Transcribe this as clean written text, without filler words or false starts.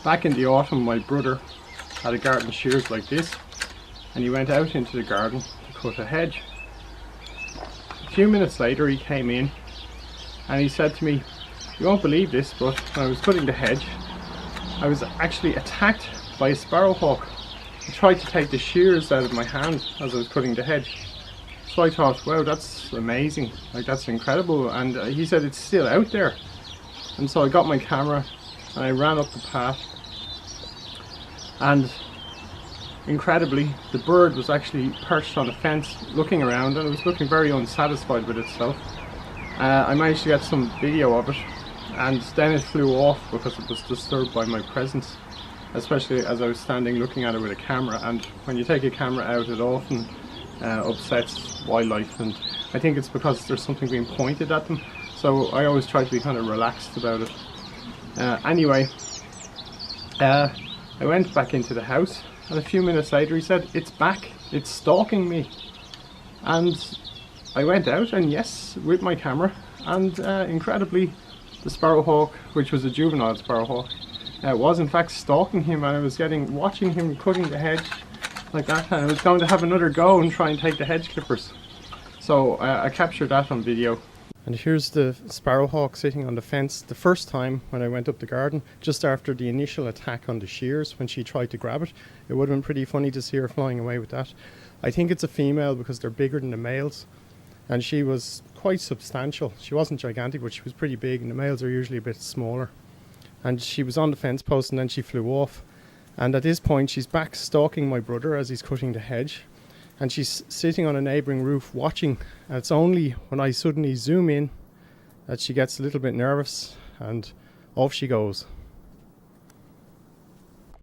Back in the autumn, my brother had a garden shears like this, and he went out into the garden to cut a hedge. A few minutes later he came in and he said to me, "You won't believe this, but when I was cutting the hedge, I was actually attacked by a sparrowhawk. He tried to take the shears out of my hand as I was cutting the hedge." So I thought, wow, that's amazing, like that's incredible. And he said it's still out there. And so I got my camera and I ran up the path, and incredibly the bird was actually perched on a fence looking around, and it was looking very unsatisfied with itself. I managed to get some video of it, and then it flew off because it was disturbed by my presence, especially as I was standing looking at it with a camera. And when you take a camera out, it often upsets wildlife, and I think it's because there's something being pointed at them, so I always try to be kind of relaxed about it. Anyway, I went back into the house, and a few minutes later he said, "It's back, it's stalking me." And I went out, and yes, with my camera, and incredibly the sparrowhawk, which was a juvenile sparrowhawk, was in fact stalking him, and I was watching him cutting the hedge like that, and I was going to have another go and try and take the hedge clippers. So I captured that on video. And here's the sparrowhawk sitting on the fence the first time when I went up the garden, just after the initial attack on the shears when she tried to grab it. It would have been pretty funny to see her flying away with that. I think it's a female because they're bigger than the males, and she was quite substantial. She wasn't gigantic, but she was pretty big, and the males are usually a bit smaller. And she was on the fence post, and then she flew off. And at this point she's back stalking my brother as he's cutting the hedge, and she's sitting on a neighbouring roof watching. And it's only when I suddenly zoom in that she gets a little bit nervous, and off she goes.